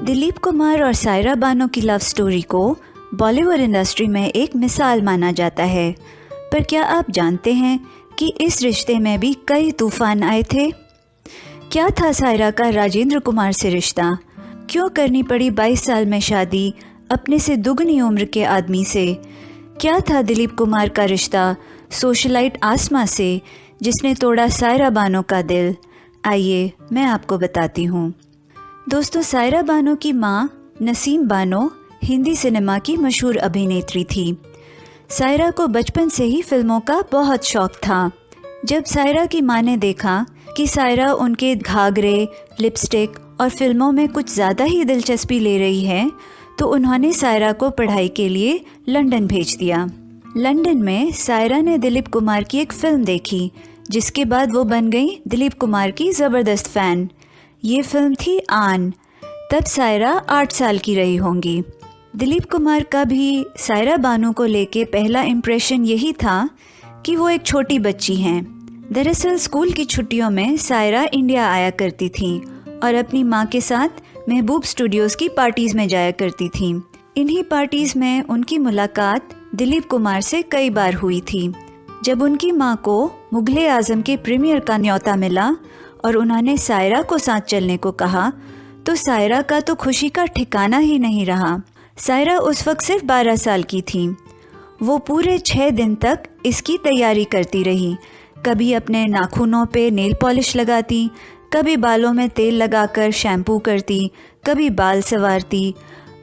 दिलीप कुमार और सायरा बानो की love story को बॉलीवुड इंडस्ट्री में एक मिसाल माना जाता है। पर क्या आप जानते हैं कि इस रिश्ते में भी कई तूफान आए थे? क्या था सायरा का राजेंद्र कुमार से रिश्ता? क्यों करनी पड़ी 22 साल में शादी अपने से दुगनी उम्र के आदमी से? क्या था दिलीप कुमार का रिश्ता सोशलाइट आसमा से, जिसने तोड़ा सायरा बानो का दिल? आइए मैं आपको बताती हूँ। दोस्तों, सायरा बानो की माँ नसीम बानो हिंदी सिनेमा की मशहूर अभिनेत्री थी। सायरा को बचपन से ही फिल्मों का बहुत शौक था। जब सायरा की माँ ने देखा कि सायरा उनके घाघरे, लिपस्टिक और फिल्मों में कुछ ज़्यादा ही दिलचस्पी ले रही है, तो उन्होंने सायरा को पढ़ाई के लिए लंदन भेज दिया। लंदन में सायरा ने दिलीप कुमार की एक फिल्म देखी, जिसके बाद वो बन गई दिलीप कुमार की ज़बरदस्त फ़ैन। ये फिल्म थी आन। तब सायरा 8 साल की रही होंगी। दिलीप कुमार का भी सायरा बानो को लेके पहला इम्प्रेशन यही था कि वो एक छोटी बच्ची हैं। दरअसल स्कूल की छुट्टियों में सायरा इंडिया आया करती थी और अपनी माँ के साथ महबूब स्टूडियोज़ की पार्टीज़ में जाया करती थी। इन्हीं पार्टीज़ में उनकी मुलाकात दिलीप कुमार से कई बार हुई थी। जब उनकी माँ को मुगले आज़म के प्रीमियर का न्योता मिला और उन्होंने सायरा को साथ चलने को कहा, तो सायरा का तो खुशी का ठिकाना ही नहीं रहा। सायरा उस वक्त सिर्फ 12 साल की थी। वो पूरे 6 दिन तक इसकी तैयारी करती रही। कभी अपने नाखूनों पे नेल पॉलिश लगाती, कभी बालों में तेल लगाकर शैम्पू करती, कभी बाल संवारती।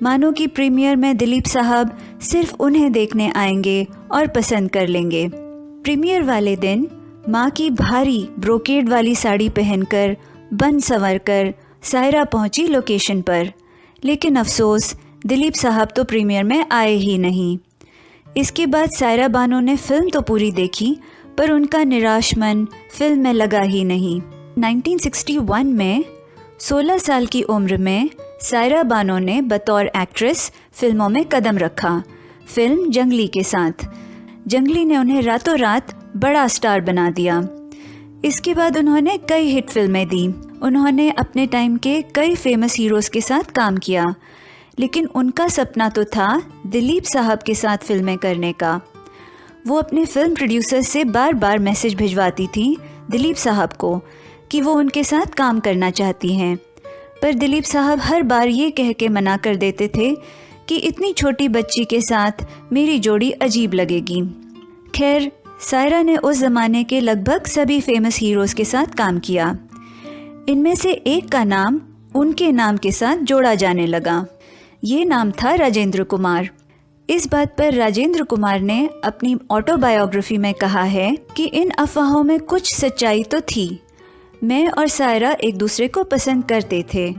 मानो कि प्रीमियर में दिलीप साहब सिर्फ उन्हें देखने आएंगे और पसंद कर लेंगे। प्रीमियर वाले दिन माँ की भारी ब्रोकेड वाली साड़ी पहनकर बन संवर कर सायरा पहुंची लोकेशन पर। लेकिन अफसोस, दिलीप साहब तो प्रीमियर में आए ही नहीं। इसके बाद सायरा बानो ने फिल्म तो पूरी देखी, पर उनका निराश मन फिल्म में लगा ही नहीं। 1961 में 16 साल की उम्र में सायरा बानो ने बतौर एक्ट्रेस फिल्मों में कदम रखा। फिल्म जंगली के साथ। जंगली ने उन्हें रातों रात बड़ा स्टार बना दिया। इसके बाद उन्होंने कई हिट फिल्में दी। उन्होंने अपने टाइम के कई फेमस हीरोज़ के साथ काम किया, लेकिन उनका सपना तो था दिलीप साहब के साथ फिल्में करने का। वो अपने फिल्म प्रोड्यूसर से बार बार मैसेज भिजवाती थी दिलीप साहब को कि वो उनके साथ काम करना चाहती हैं, पर दिलीप साहब हर बार ये कह के मना कर देते थे कि इतनी छोटी बच्ची के साथ मेरी जोड़ी अजीब लगेगी। खैर, सायरा ने उस ज़माने के लगभग सभी फेमस हीरोज़ के साथ काम किया। इनमें से एक का नाम उनके नाम के साथ जोड़ा जाने लगा। ये नाम था राजेंद्र कुमार। इस बात पर राजेंद्र कुमार ने अपनी ऑटोबायोग्राफी में कहा है कि इन अफवाहों में कुछ सच्चाई तो थी। मैं और सायरा एक दूसरे को पसंद करते थे,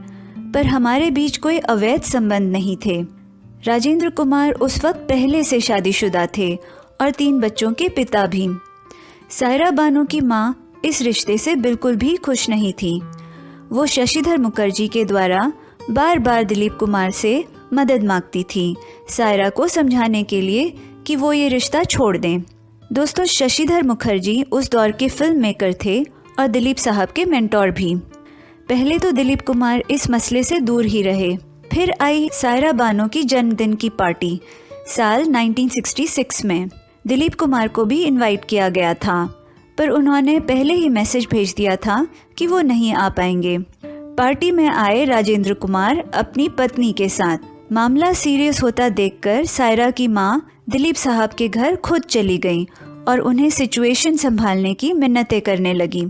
पर हमारे बीच कोई अवैध संबंध नहीं थे। राजेंद्र कुमार उस वक्त पहले से शादीशुदा थे और 3 बच्चों के पिता भी। सायरा बानो की माँ इस रिश्ते से बिल्कुल भी खुश नहीं थी। वो शशिधर मुखर्जी के द्वारा बार बार दिलीप कुमार से मदद मांगती थी, सायरा को समझाने के लिए कि वो ये रिश्ता छोड़ दें। दोस्तों, शशिधर मुखर्जी उस दौर के फिल्म मेकर थे और दिलीप साहब के मेंटोर भी। पहले तो दिलीप कुमार इस मसले से दूर ही रहे। फिर आई सायरा बानो की जन्मदिन की पार्टी साल 1966 में। दिलीप कुमार को भी इनवाइट किया गया था, पर उन्होंने पहले ही मैसेज भेज दिया था कि वो नहीं आ पाएंगे। पार्टी में आए राजेंद्र कुमार अपनी पत्नी के साथ। मामला सीरियस होता देखकर सायरा की माँ दिलीप साहब के घर खुद चली गई और उन्हें सिचुएशन संभालने की मिन्नतें करने लगी।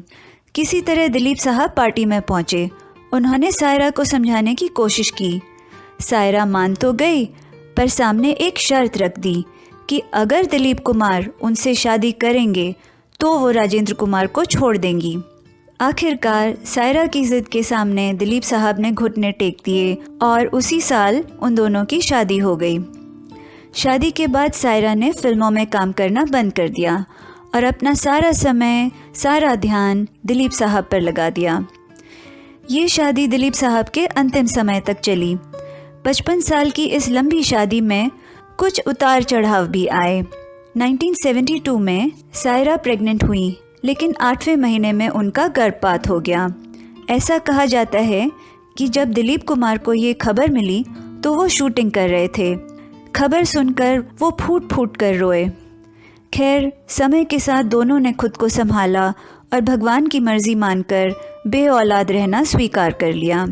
किसी तरह दिलीप साहब पार्टी में पहुँचे। उन्होंने सायरा को समझाने की कोशिश की। सायरा मान तो गई, पर सामने एक शर्त रख दी कि अगर दिलीप कुमार उनसे शादी करेंगे तो वो राजेंद्र कुमार को छोड़ देंगी। आखिरकार सायरा की जिद के सामने दिलीप साहब ने घुटने टेक दिए और उसी साल उन दोनों की शादी हो गई। शादी के बाद सायरा ने फिल्मों में काम करना बंद कर दिया और अपना सारा समय, सारा ध्यान दिलीप साहब पर लगा दिया। ये शादी दिलीप साहब के अंतिम समय तक चली। 55 साल की इस लंबी शादी में कुछ उतार चढ़ाव भी आए। 1972 में सायरा प्रेग्नेंट हुई, लेकिन 8वें महीने में उनका गर्भपात हो गया। ऐसा कहा जाता है कि जब दिलीप कुमार को ये खबर मिली तो वो शूटिंग कर रहे थे। खबर सुनकर वो फूट फूट कर रोए। खैर, समय के साथ दोनों ने खुद को संभाला और भगवान की मर्जी मानकर बे औलाद रहना स्वीकार कर लिया।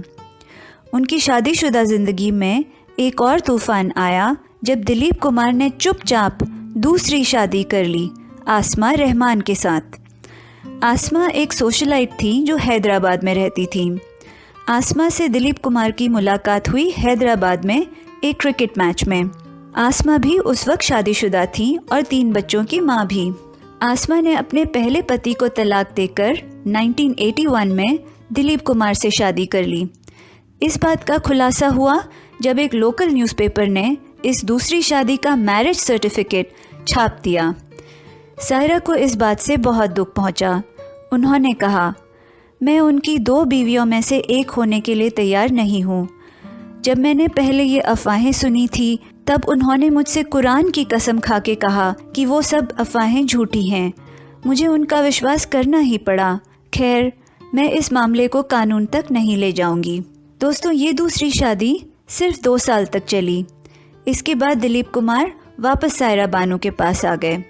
उनकी शादीशुदा ज़िंदगी में एक और तूफ़ान आया जब दिलीप कुमार ने चुपचाप दूसरी शादी कर ली आसमा रहमान के साथ। आसमा एक सोशलाइट थी जो हैदराबाद में रहती थी। आसमा से दिलीप कुमार की मुलाकात हुई हैदराबाद में एक क्रिकेट मैच में। आसमा भी उस वक्त शादीशुदा थी और 3 बच्चों की माँ भी। आसमा ने अपने पहले पति को तलाक देकर 1981 में दिलीप कुमार से शादी कर ली। इस बात का खुलासा हुआ जब एक लोकल न्यूज़पेपर ने इस दूसरी शादी का मैरिज सर्टिफिकेट छाप दिया। सायरा को इस बात से बहुत दुख पहुंचा। उन्होंने कहा, मैं उनकी 2 बीवियों में से एक होने के लिए तैयार नहीं हूँ। जब मैंने पहले ये अफवाहें सुनी थी तब उन्होंने मुझसे कुरान की कसम खा के कहा कि वो सब अफवाहें झूठी हैं। मुझे उनका विश्वास करना ही पड़ा। खैर, मैं इस मामले को कानून तक नहीं ले जाऊंगी। दोस्तों, ये दूसरी शादी सिर्फ 2 साल तक चली। इसके बाद दिलीप कुमार वापस सायरा बानो के पास आ गए।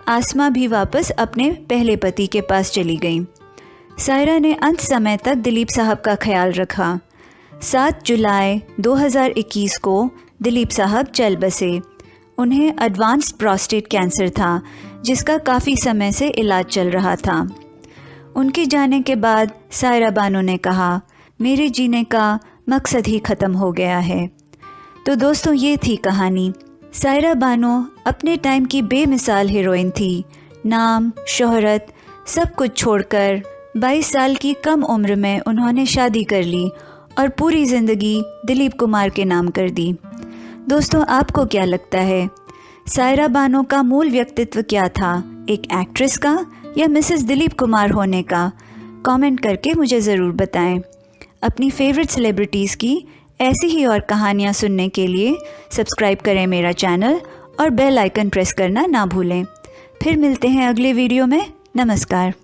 आसमा भी वापस अपने पहले पति के पास चली गई। सायरा ने अंत समय तक दिलीप साहब का ख्याल रखा। 7 जुलाई 2021 को दिलीप साहब चल बसे। उन्हें एडवांस्ड प्रोस्टेट कैंसर था जिसका काफ़ी समय से इलाज चल रहा था। उनके जाने के बाद सायरा बानो ने कहा, मेरे जीने का मकसद ही ख़त्म हो गया है। तो दोस्तों, ये थी कहानी। सायरा बानो अपने टाइम की बेमिसाल हीरोइन थी। नाम, शोहरत सब कुछ छोड़कर 22 साल की कम उम्र में उन्होंने शादी कर ली और पूरी ज़िंदगी दिलीप कुमार के नाम कर दी। दोस्तों, आपको क्या लगता है, सायरा बानो का मूल व्यक्तित्व क्या था, एक एक्ट्रेस का या मिसेस दिलीप कुमार होने का? कमेंट करके मुझे ज़रूर बताएं। अपनी फेवरेट सेलिब्रिटीज़ की ऐसी ही और कहानियाँ सुनने के लिए सब्सक्राइब करें मेरा चैनल और बेल आइकन प्रेस करना ना भूलें। फिर मिलते हैं अगले वीडियो में। नमस्कार।